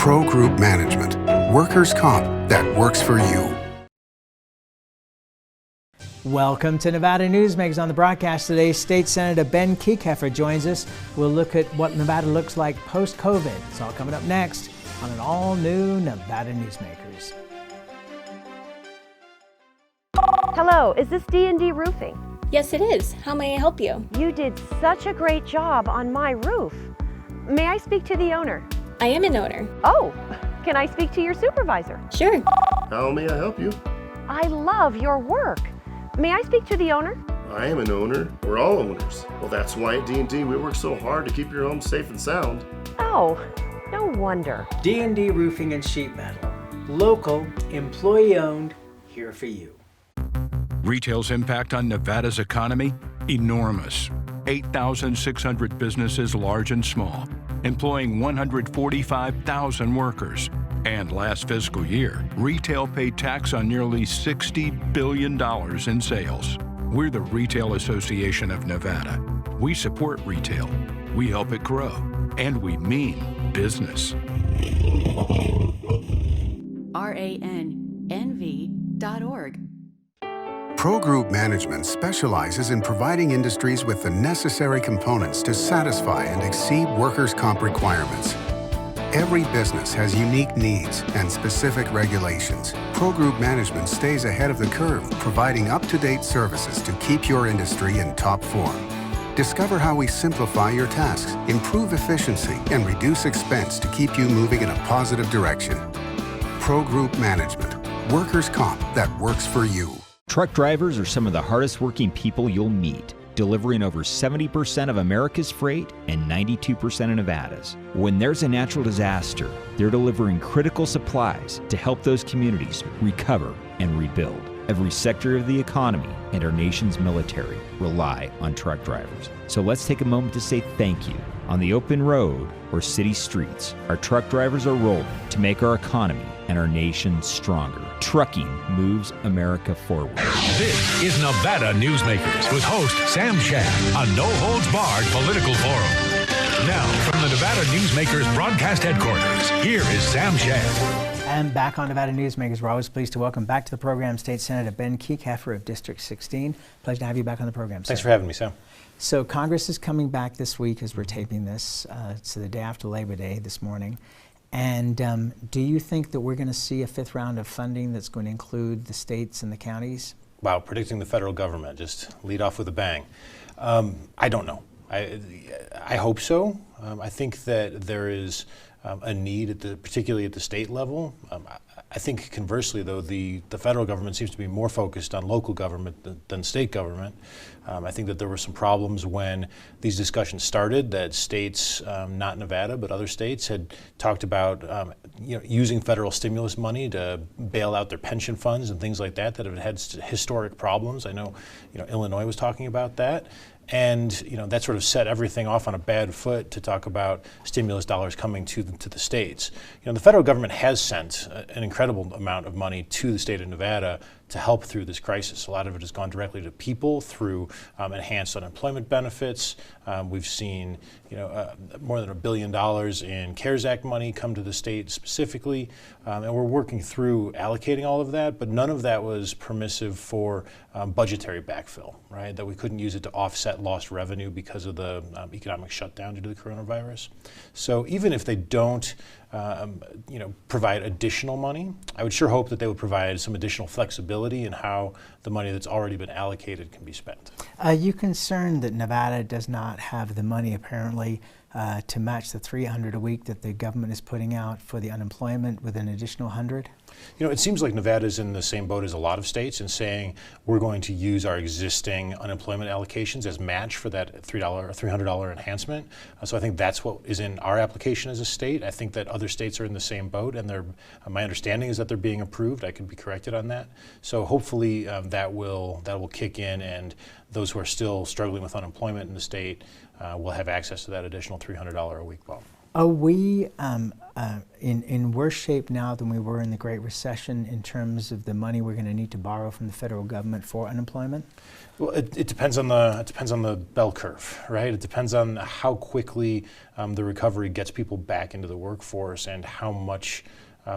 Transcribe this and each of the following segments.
Pro Group Management. Workers' comp that works for you. Welcome to Nevada Newsmakers. On the broadcast today, State Senator Ben Kieckhefer joins us. We'll look at what Nevada looks like post-COVID. It's all coming up next on an all-new Nevada Newsmakers. Hello, is this D&D Roofing? Yes, it is. How may I help you? You did such a great job on my roof. May I speak to the owner? I am an owner. Oh, can I speak to your supervisor? Sure. How may I help you? I love your work. May I speak to the owner? I am an owner. We're all owners. Well, that's why at D&D we work so hard to keep your home safe and sound. Oh, no wonder. D&D Roofing and Sheet Metal. Local, employee-owned, here for you. Retail's impact on Nevada's economy? Enormous. 8,600 businesses, large and small, employing 145,000 workers. And last fiscal year, retail paid tax on nearly $60 billion in sales. We're the Retail Association of Nevada. We support retail, we help it grow, and we mean business. RANNV.org. Pro Group Management specializes in providing industries with the necessary components to satisfy and exceed workers' comp requirements. Every business has unique needs and specific regulations. Pro Group Management stays ahead of the curve, providing up-to-date services to keep your industry in top form. Discover how we simplify your tasks, improve efficiency, and reduce expense to keep you moving in a positive direction. Pro Group Management. Workers' comp that works for you. Truck drivers are some of the hardest working people you'll meet, delivering over 70% of America's freight and 92% of Nevada's. When there's a natural disaster, they're delivering critical supplies to help those communities recover and rebuild. Every sector of the economy and our nation's military rely on truck drivers. So let's take a moment to say thank you. On the open road or city streets, our truck drivers are rolling to make our economy and our nation stronger. Trucking moves America forward. This is Nevada Newsmakers with host Sam Shad, a no-holds-barred political forum. Now, from the Nevada Newsmakers broadcast headquarters, here is Sam Shad. And back on Nevada Newsmakers, we're always pleased to welcome back to the program State Senator Ben Kieckhefer of District 16. Pleasure to have you back on the program, Thanks sir. for having me, Sam. So Congress is coming back this week as we're taping this. It's the day after Labor Day this morning. And do you think that we're going to see a fifth round of funding that's going to include the states and the counties? Wow, predicting the federal government, just lead off with a bang. I don't know. I hope so. I think that there is a need, particularly at the state level. I think conversely, though, the federal government seems to be more focused on local government than state government. I think that there were some problems when these discussions started that states, not Nevada, but other states had talked about using federal stimulus money to bail out their pension funds and things like that have had historic problems. I know, Illinois was talking about that. And that sort of set everything off on a bad foot to talk about stimulus dollars coming to the states. The federal government has sent an incredible amount of money to the state of Nevada to help through this crisis. A lot of it has gone directly to people through enhanced unemployment benefits. We've seen more than $1 billion in CARES Act money come to the state specifically, and we're working through allocating all of that, but none of that was permissive for budgetary backfill, right? That we couldn't use it to offset lost revenue because of the economic shutdown due to the coronavirus. So even if they don't provide additional money, I would sure hope that they would provide some additional flexibility in how the money that's already been allocated can be spent. Are you concerned that Nevada does not have the money apparently to match the $300 a week that the government is putting out for the unemployment with an additional $100? It seems like Nevada is in the same boat as a lot of states in saying we're going to use our existing unemployment allocations as match for that $300 enhancement. So I think that's what is in our application as a state. I think that other states are in the same boat, and my understanding is that they're being approved. I could be corrected on that. So hopefully that will kick in, and those who are still struggling with unemployment in the state will have access to that additional $300 a week bump. Are we in worse shape now than we were in the Great Recession in terms of the money we're going to need to borrow from the federal government for unemployment? Well, it depends on the bell curve, right? It depends on how quickly the recovery gets people back into the workforce and how much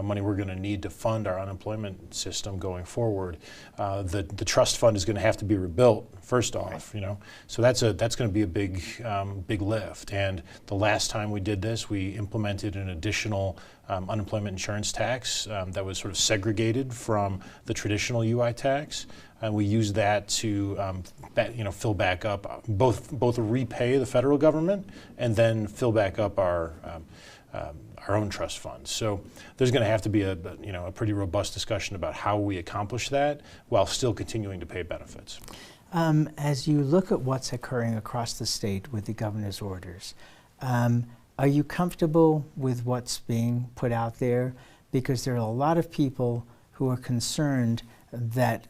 money we're going to need to fund our unemployment system going forward. The trust fund is going to have to be rebuilt first off, you know. So that's going to be a big lift. And the last time we did this, we implemented an additional unemployment insurance tax that was sort of segregated from the traditional UI tax. And we used that to fill back up, both repay the federal government and then fill back up our own trust funds. So there's going to have to be a pretty robust discussion about how we accomplish that while still continuing to pay benefits. As you look at what's occurring across the state with the governor's orders, are you comfortable with what's being put out there? Because there are a lot of people who are concerned that,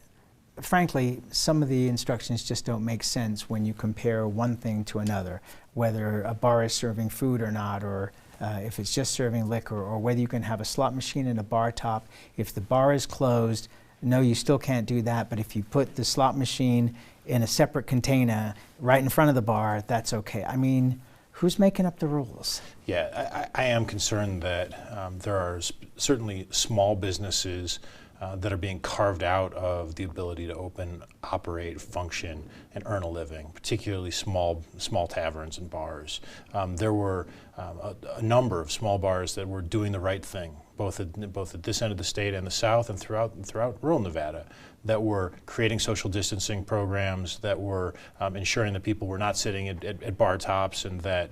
frankly, some of the instructions just don't make sense when you compare one thing to another, whether a bar is serving food or not, or if it's just serving liquor, or whether you can have a slot machine in a bar top. If the bar is closed, no, you still can't do that, but if you put the slot machine in a separate container right in front of the bar, that's okay. I mean, who's making up the rules? Yeah, I am concerned that there are certainly small businesses that are being carved out of the ability to open, operate, function, and earn a living, particularly small taverns and bars. There were a number of small bars that were doing the right thing, both at this end of the state and the south and throughout rural Nevada, that were creating social distancing programs, that were ensuring that people were not sitting at bar tops, and that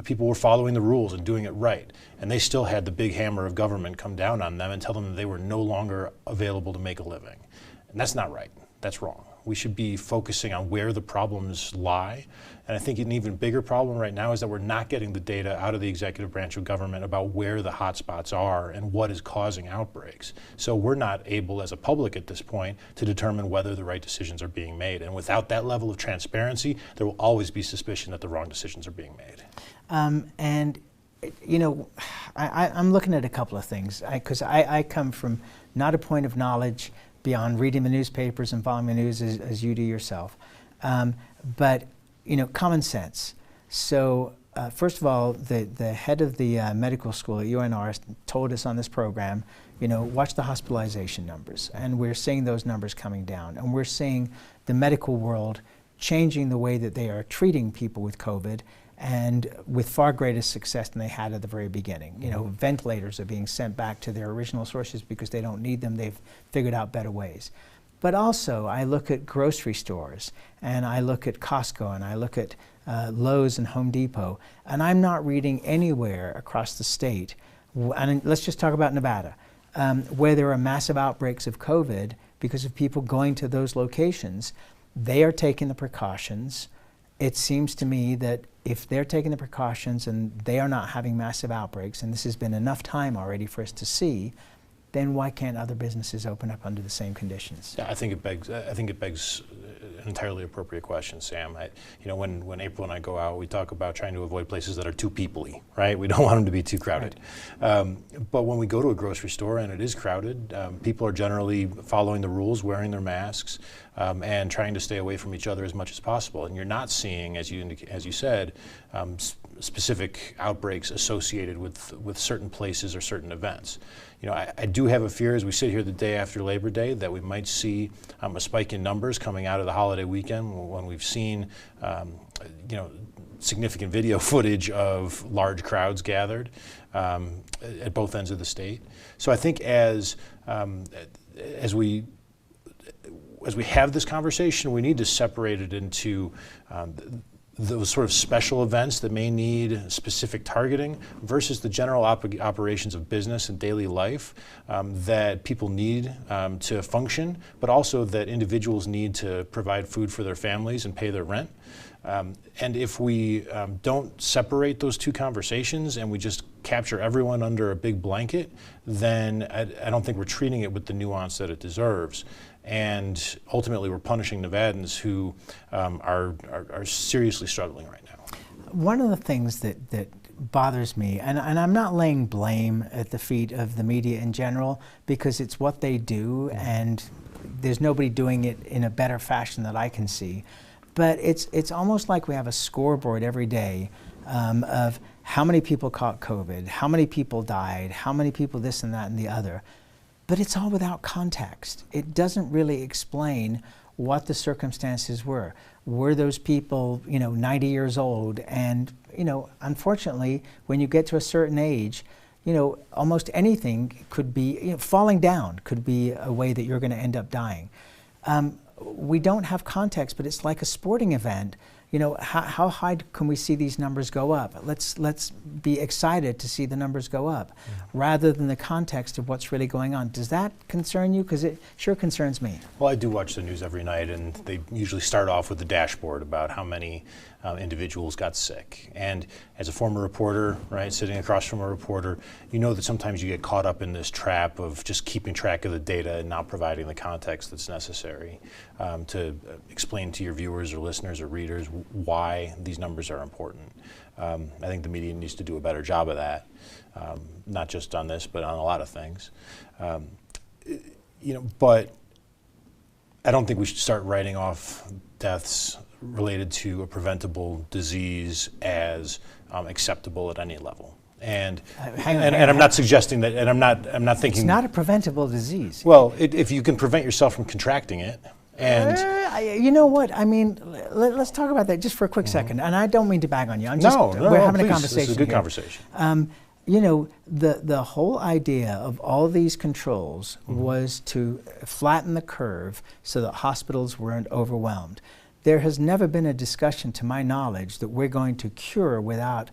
people were following the rules and doing it right. And they still had the big hammer of government come down on them and tell them that they were no longer available to make a living. And that's not right. That's wrong. We should be focusing on where the problems lie. And I think an even bigger problem right now is that we're not getting the data out of the executive branch of government about where the hot spots are and what is causing outbreaks. So we're not able as a public at this point to determine whether the right decisions are being made. And without that level of transparency, there will always be suspicion that the wrong decisions are being made. I'm looking at a couple of things, because I come from not a point of knowledge beyond reading the newspapers and following the news as you do yourself, but common sense. So first of all, the head of the medical school at UNR told us on this program, watch the hospitalization numbers, and we're seeing those numbers coming down, and we're seeing the medical world changing the way that they are treating people with COVID, and with far greater success than they had at the very beginning. Ventilators are being sent back to their original sources because they don't need them. They've figured out better ways. But also, I look at grocery stores, and I look at Costco, and I look at Lowe's and Home Depot, and I'm not reading anywhere across the state, and let's just talk about Nevada, where there are massive outbreaks of COVID because of people going to those locations. They are taking the precautions. It seems to me that if they're taking the precautions and they are not having massive outbreaks, and this has been enough time already for us to see, then why can't other businesses open up under the same conditions? Yeah, I think it begs an entirely appropriate question, Sam. When April and I go out, we talk about trying to avoid places that are too people-y, right? We don't want them to be too crowded. Right. But when we go to a grocery store and it is crowded, people are generally following the rules, wearing their masks, and trying to stay away from each other as much as possible. And you're not seeing, as you said, specific outbreaks associated with certain places or certain events. I do have a fear as we sit here the day after Labor Day that we might see a spike in numbers coming out of the holiday weekend when we've seen significant video footage of large crowds gathered at both ends of the state. So I think as we have this conversation, we need to separate it into those sort of special events that may need specific targeting versus the general operations of business and daily life that people need to function, but also that individuals need to provide food for their families and pay their rent. And if we don't separate those two conversations and we just capture everyone under a big blanket, then I don't think we're treating it with the nuance that it deserves. And ultimately, we're punishing Nevadans who are seriously struggling right now. One of the things that bothers me, and I'm not laying blame at the feet of the media in general, because it's what they do, and there's nobody doing it in a better fashion that I can see. But it's almost like we have a scoreboard every day of how many people caught COVID, how many people died, how many people this and that and the other. But it's all without context. It doesn't really explain what the circumstances were. Were those people, 90 years old? And, unfortunately, when you get to a certain age, almost anything could be, falling down could be a way that you're going to end up dying. We don't have context, but it's like a sporting event. How high can we see these numbers go up? Let's be excited to see the numbers go up, rather than the context of what's really going on. Does that concern you? Because it sure concerns me. Well, I do watch the news every night, and they usually start off with the dashboard about how many individuals got sick. And as a former reporter, right, sitting across from a reporter, you know that sometimes you get caught up in this trap of just keeping track of the data and not providing the context that's necessary to explain to your viewers or listeners or readers why these numbers are important. I think the media needs to do a better job of that, not just on this, but on a lot of things. But I don't think we should start writing off deaths related to a preventable disease as acceptable at any level. And I'm not suggesting that, and I'm not thinking it's not a preventable disease. Well, if you can prevent yourself from contracting it, and you know what? I mean, let's talk about that just for a quick second. And I don't mean to bag on you. We're having a conversation. This is a good here. Conversation. The whole idea of all these controls was to flatten the curve so that hospitals weren't overwhelmed. There has never been a discussion, to my knowledge, that we're going to cure without,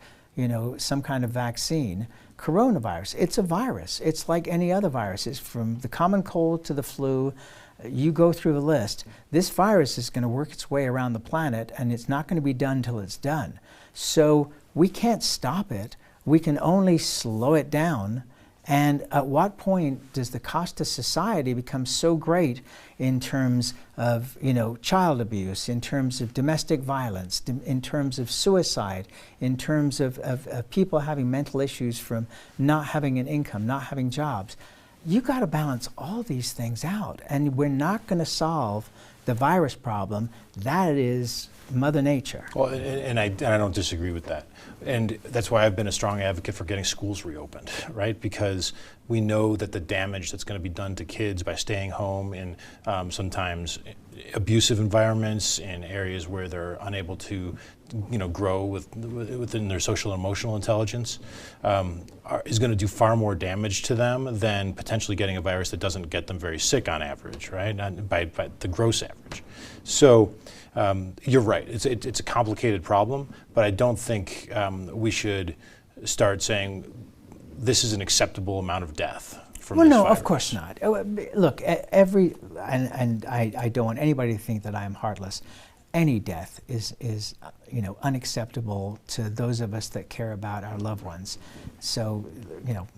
some kind of vaccine. Coronavirus, it's a virus. It's like any other virus. It's from the common cold to the flu. You go through the list. This virus is going to work its way around the planet, and it's not going to be done till it's done. So we can't stop it. We can only slow it down. And at what point does the cost to society become so great in terms of, child abuse, in terms of domestic violence, in terms of suicide, in terms of people having mental issues from not having an income, not having jobs? You got to balance all these things out, and we're not going to solve the virus problem. That is Mother Nature. Well, and I don't disagree with that. And that's why I've been a strong advocate for getting schools reopened, right? Because we know that the damage that's going to be done to kids by staying home in sometimes abusive environments, in areas where they're unable to, grow within their social and emotional intelligence, is going to do far more damage to them than potentially getting a virus that doesn't get them very sick on average, right? Not by the gross average. So you're right. It's a complicated problem, but I don't think we should start saying this is an acceptable amount of death. Well, no, virus. Of course not. Look, and I don't want anybody to think that I am heartless. Any death is unacceptable to those of us that care about our loved ones. So,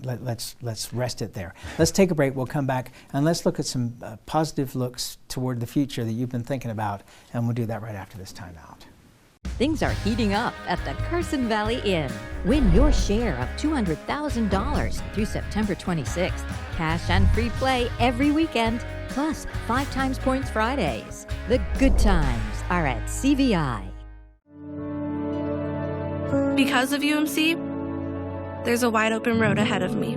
let's rest it there. Let's take a break. We'll come back and let's look at some positive looks toward the future that you've been thinking about, and we'll do that right after this timeout. Things are heating up at the Carson Valley Inn. Win your share of $200,000 through September 26th. Cash and free play every weekend, plus 5 times points Fridays. The good times are at CVI. Because of UMC, there's a wide open road ahead of me.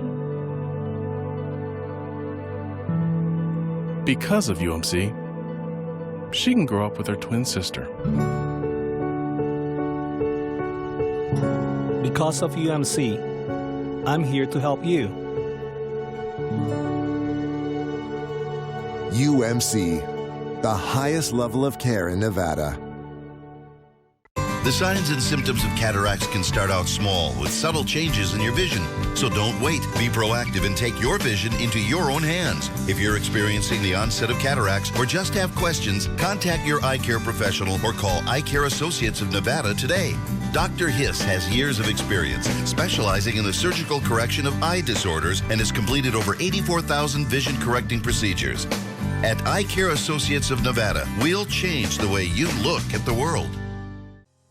Because of UMC, she can grow up with her twin sister. Because of UMC, I'm here to help you. UMC, the highest level of care in Nevada. The signs and symptoms of cataracts can start out small with subtle changes in your vision. So don't wait. Be proactive and take your vision into your own hands. If you're experiencing the onset of cataracts or just have questions, contact your eye care professional or call Eye Care Associates of Nevada today. Dr. Hiss has years of experience specializing in the surgical correction of eye disorders and has completed over 84,000 vision correcting procedures. At Eye Care Associates of Nevada, we'll change the way you look at the world.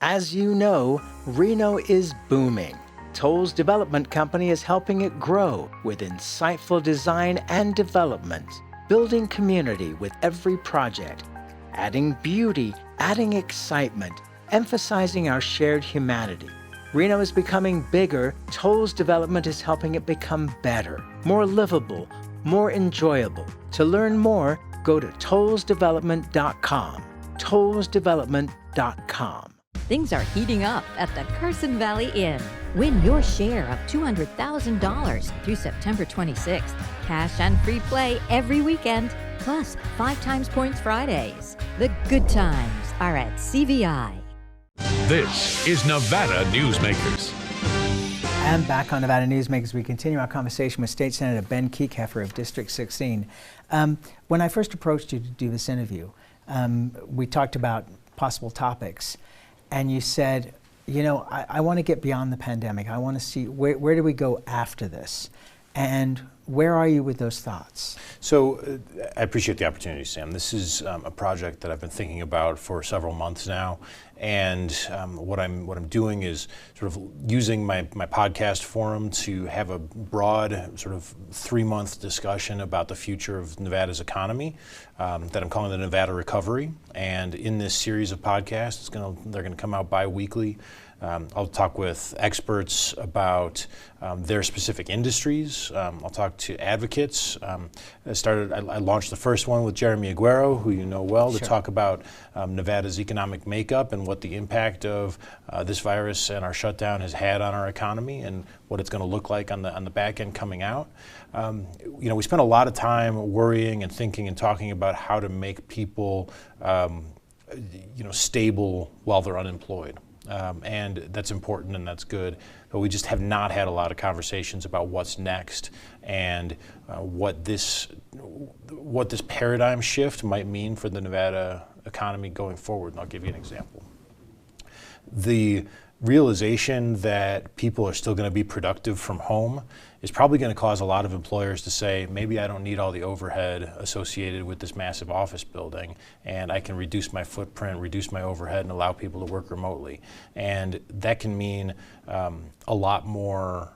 As you know, Reno is booming. Toll's development company is helping it grow with insightful design and development, building community with every project, adding beauty, adding excitement, emphasizing our shared humanity. Reno is becoming bigger. Toll's development is helping it become better, more livable, more enjoyable. To learn more, go to tollsdevelopment.com. tollsdevelopment.com. Things are heating up at the Carson Valley Inn. Win your share of $200,000 through September 26th. Cash and free play every weekend, plus 5 times points Fridays. The good times are at CVI. This is Nevada Newsmakers. And back on Nevada Newsmakers, we continue our conversation with State Senator Ben Kieckhefer of District 16. When I first approached you to do this interview, we talked about possible topics, and you said, you know, I want to get beyond the pandemic. I want to see where do we go after this? And where are you with those thoughts? So I appreciate the opportunity, Sam. This is a project that I've been thinking about for several months now. And what I'm doing is sort of using my podcast forum to have a broad sort of 3-month discussion about the future of Nevada's economy that I'm calling the Nevada Recovery. And in this series of podcasts, they're going to come out bi-weekly. I'll talk with experts about their specific industries. I'll talk to advocates. I launched the first one with Jeremy Aguero, who you know well, to talk about Nevada's economic makeup and what the impact of this virus and our shutdown has had on our economy and what it's going to look like on the back end coming out. You know, we spent a lot of time worrying and thinking and talking about how to make people stable while they're unemployed. And that's important and that's good, but we just have not had a lot of conversations about what's next and what this paradigm shift might mean for the Nevada economy going forward. And I'll give you an example. The realization that people are still going to be productive from home is probably going to cause a lot of employers to say, maybe I don't need all the overhead associated with this massive office building, and I can reduce my footprint, reduce my overhead, and allow people to work remotely. And that can mean a lot more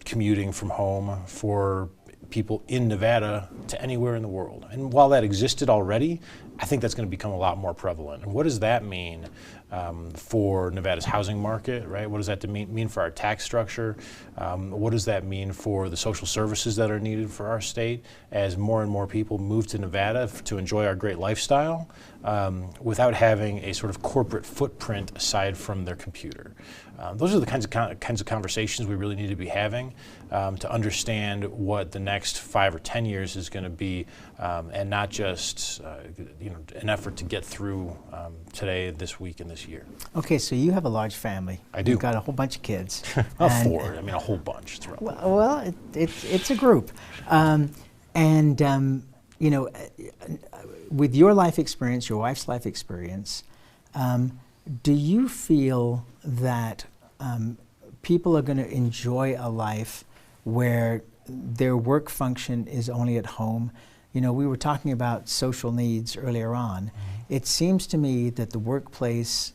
commuting from home for people in Nevada to anywhere in the world. And while that existed already, I think that's going to become a lot more prevalent. And what does that mean for Nevada's housing market, right? What does that mean for our tax structure? What does that mean for the social services that are needed for our state as more and more people move to Nevada to enjoy our great lifestyle without having a sort of corporate footprint aside from their computer? Those are the kinds of conversations we really need to be having to understand what the next 5 or 10 years is going to be, and not just an effort to get through today, this week, and this year. Okay, so you have a large family. I do. You've got a whole bunch of kids. 4. I mean, a whole bunch. Well, it's a group, with your life experience, your wife's life experience, do you feel that people are going to enjoy a life where their work function is only at home? You know, we were talking about social needs earlier on. It seems to me that the workplace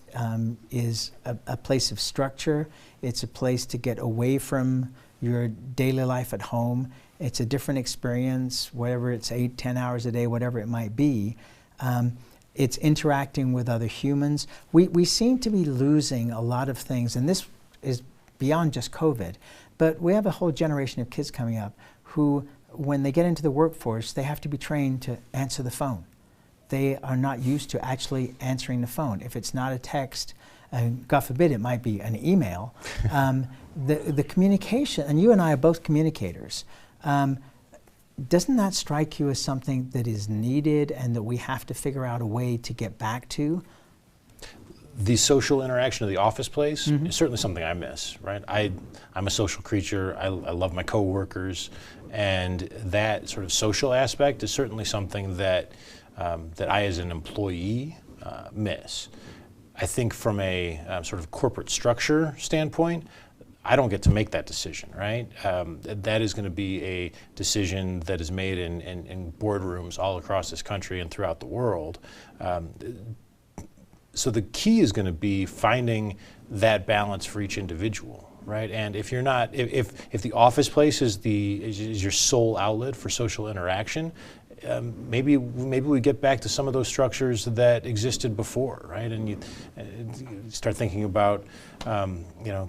is a place of structure. It's a place to get away from your daily life at home. It's a different experience, whether it's 8, 10 hours a day, whatever it might be. It's interacting with other humans. We seem to be losing a lot of things, and this is beyond just COVID, but we have a whole generation of kids coming up who, when they get into the workforce, they have to be trained to answer the phone. They are not used to actually answering the phone. If it's not a text, God forbid it might be an email, the communication, and you and I are both communicators, doesn't that strike you as something that is needed and that we have to figure out a way to get back to? The social interaction of the office place is certainly something I miss, right? I'm a social creature. I love my coworkers, and that sort of social aspect is certainly something that I, as an employee, miss. I think from a sort of corporate structure standpoint, I don't get to make that decision, right? That is going to be a decision that is made in boardrooms all across this country and throughout the world. So the key is going to be finding that balance for each individual. right? And if you're not, if the office place is your sole outlet for social interaction, maybe we get back to some of those structures that existed before, right? And you start thinking about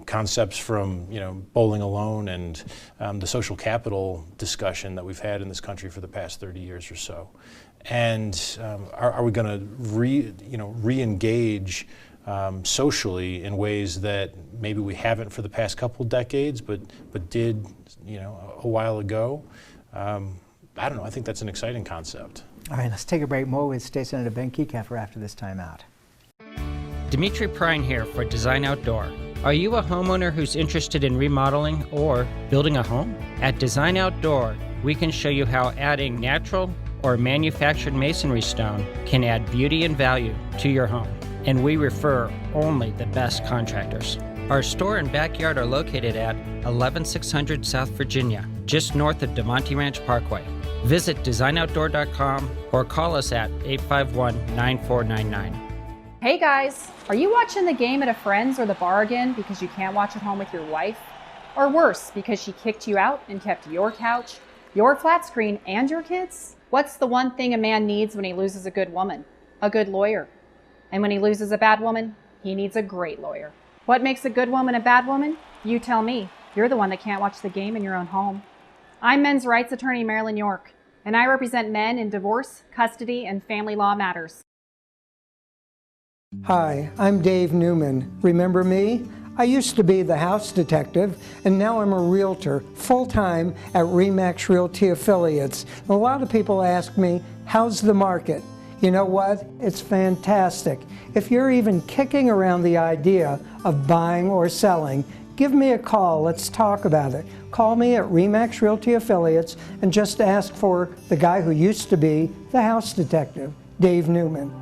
concepts from bowling alone and the social capital discussion that we've had in this country for the past 30 years or so. And are we going to re-engage socially in ways that maybe we haven't for the past couple decades, but did a while ago? I don't know. I think that's an exciting concept. All right, let's take a break. More with State Senator Ben Kieckhefer after this timeout. Dimitri Prine here for Design Outdoor. Are you a homeowner who's interested in remodeling or building a home? At Design Outdoor, we can show you how adding natural or manufactured masonry stone can add beauty and value to your home. And we refer only the best contractors. Our store and backyard are located at 11600 South Virginia, just north of DeMonte Ranch Parkway. Visit designoutdoor.com or call us at 851-9499. Hey guys, are you watching the game at a friend's or the bar again because you can't watch at home with your wife? Or worse, because she kicked you out and kept your couch, your flat screen, and your kids? What's the one thing a man needs when he loses a good woman? A good lawyer. And when he loses a bad woman, he needs a great lawyer. What makes a good woman a bad woman? You tell me. You're the one that can't watch the game in your own home. I'm men's rights attorney Marilyn York, and I represent men in divorce, custody, and family law matters. Hi, I'm Dave Newman. Remember me? I used to be the house detective, and now I'm a realtor full-time at RE/MAX Realty Affiliates. A lot of people ask me, how's the market? You know what? It's fantastic. If you're even kicking around the idea of buying or selling, give me a call. Let's talk about it. Call me at RE/MAX Realty Affiliates and just ask for the guy who used to be the house detective, Dave Newman.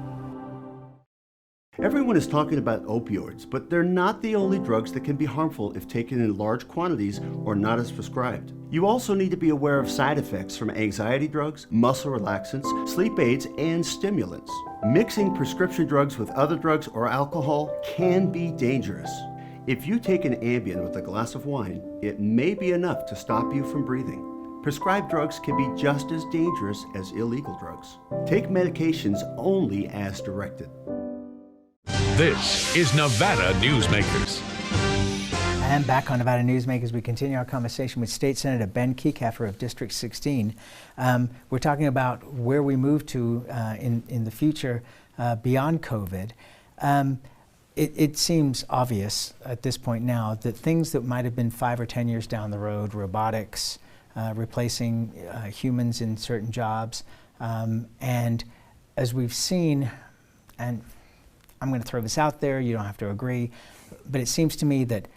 Everyone is talking about opioids, but they're not the only drugs that can be harmful if taken in large quantities or not as prescribed. You also need to be aware of side effects from anxiety drugs, muscle relaxants, sleep aids, and stimulants. Mixing prescription drugs with other drugs or alcohol can be dangerous. If you take an Ambien with a glass of wine, it may be enough to stop you from breathing. Prescribed drugs can be just as dangerous as illegal drugs. Take medications only as directed. This is Nevada Newsmakers. And back on Nevada Newsmakers, we continue our conversation with State Senator Ben Kieckhefer of District 16. We're talking about where we move to in the future beyond COVID. It seems obvious at this point now that things that might have been 5 or 10 years down the road, robotics, replacing humans in certain jobs, and as we've seen, and I'm going to throw this out there, you don't have to agree, but it seems to me that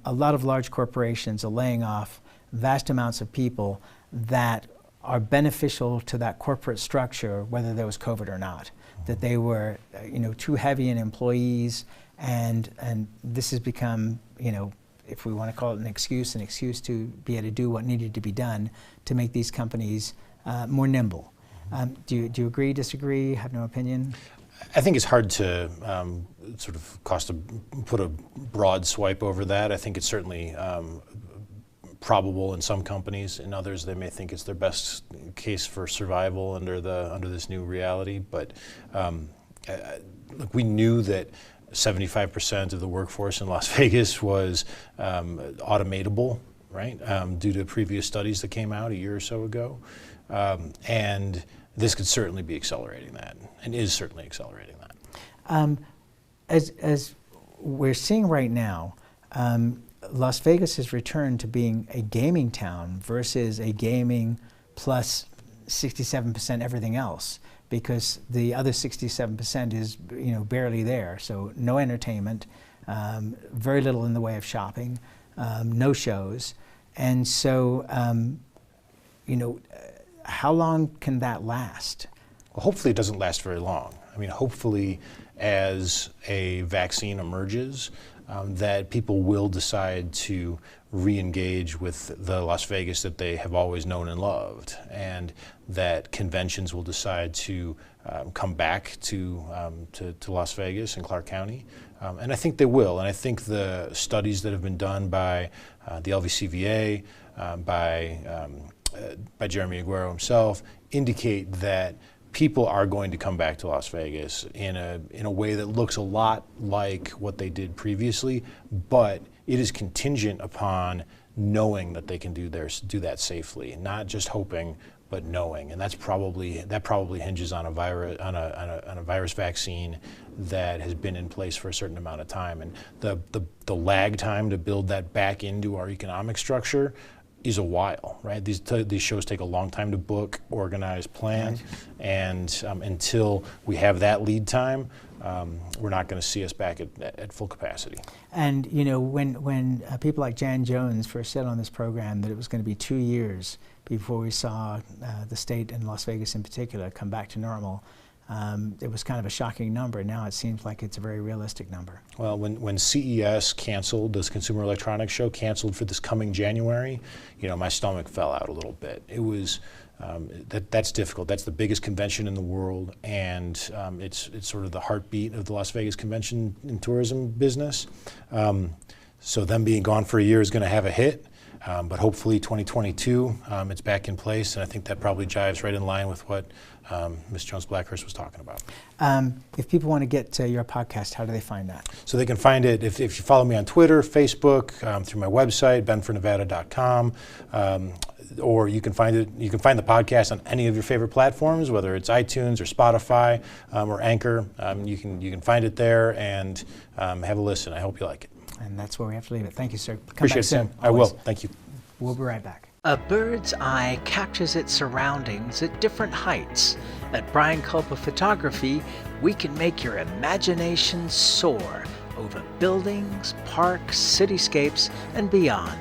a lot of large corporations are laying off vast amounts of people that are beneficial to that corporate structure, whether there was COVID or not, that they were too heavy in employees, and this has become, if we want to call it an excuse to be able to do what needed to be done to make these companies more nimble. Do you agree, disagree, have no opinion? I think it's hard to put a broad swipe over that. I think it's certainly probable in some companies. In others, they may think it's their best case for survival under this new reality. But look, we knew that 75% of the workforce in Las Vegas was automatable, right? Due to previous studies that came out a year or so ago, and this could certainly be accelerating that, and is certainly accelerating that. As we're seeing right now, Las Vegas has returned to being a gaming town versus a gaming plus 67% everything else, because the other 67% is barely there. So no entertainment, very little in the way of shopping, no shows, and so how long can that last? Well, hopefully it doesn't last very long. I mean, hopefully as a vaccine emerges, that people will decide to re-engage with the Las Vegas that they have always known and loved, and that conventions will decide to come back to Las Vegas and Clark County. And I think they will. And I think the studies that have been done by the LVCVA, by Jeremy Aguero himself, indicate that people are going to come back to Las Vegas in a way that looks a lot like what they did previously, but it is contingent upon knowing that they can do that safely, not just hoping, but knowing. And that probably hinges on a virus vaccine that has been in place for a certain amount of time. And the lag time to build that back into our economic structure is a while, right? These shows take a long time to book, organize, plan, and until we have that lead time, we're not going to see us back at full capacity. And you know, when people like Jan Jones first said on this program that it was going to be 2 years before we saw the state and Las Vegas in particular come back to normal, it was kind of a shocking number. Now it seems like it's a very realistic number. Well, when CES canceled, this Consumer Electronics Show canceled for this coming January, you know, my stomach fell out a little bit. It was that's difficult. That's the biggest convention in the world, and it's sort of the heartbeat of the Las Vegas convention and tourism business. So them being gone for a year is going to have a hit. But hopefully 2022, it's back in place, and I think that probably jives right in line with what Ms. Jones-Blackhurst was talking about. If people want to get to your podcast, how do they find that? So they can find it if you follow me on Twitter, Facebook, through my website, benfornevada.com, or you can find the podcast on any of your favorite platforms, whether it's iTunes or Spotify or Anchor. You can find it there and have a listen. I hope you like it. And that's where we have to leave it. Thank you, sir. Appreciate it, Sam. I will. Thank you. We'll be right back. A bird's eye captures its surroundings at different heights. At Brian Culpa Photography, we can make your imagination soar over buildings, parks, cityscapes, and beyond.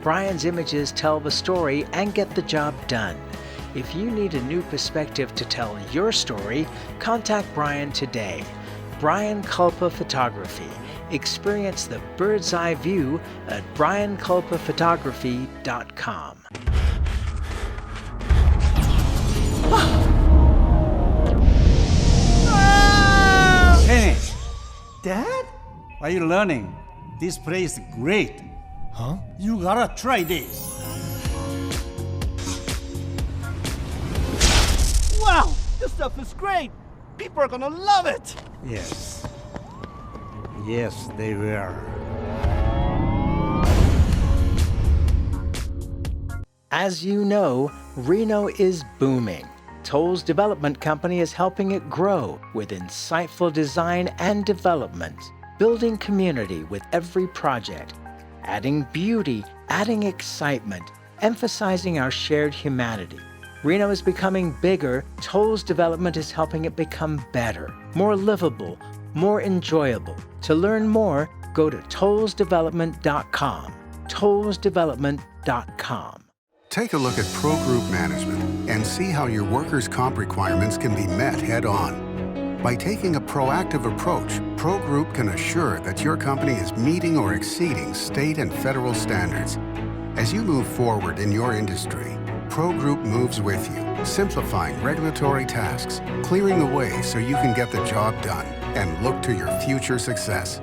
Brian's images tell the story and get the job done. If you need a new perspective to tell your story, contact Brian today. Brian Culpa Photography. Experience the bird's eye view at brianculpaphotography.com. Hey, Dad? What are you learning? This place is great. Huh? You gotta try this. Wow, this stuff is great. People are gonna love it. Yes. Yes, they will. As you know, Reno is booming. Toll's development company is helping it grow with insightful design and development, building community with every project, adding beauty, adding excitement, emphasizing our shared humanity. Reno is becoming bigger. Toll's development is helping it become better, more livable, more enjoyable. To learn more, go to tollsdevelopment.com. tollsdevelopment.com. Take a look at Pro Group Management and see how your workers' comp requirements can be met head-on. By taking a proactive approach, Pro Group can assure that your company is meeting or exceeding state and federal standards. As you move forward in your industry, Pro Group moves with you, simplifying regulatory tasks, clearing the way so you can get the job done and look to your future success.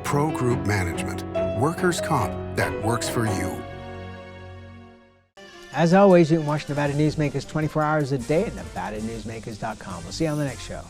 Pro Group Management. Workers' comp that works for you. As always, you can watch Nevada Newsmakers 24 hours a day at NevadaNewsmakers.com. We'll see you on the next show.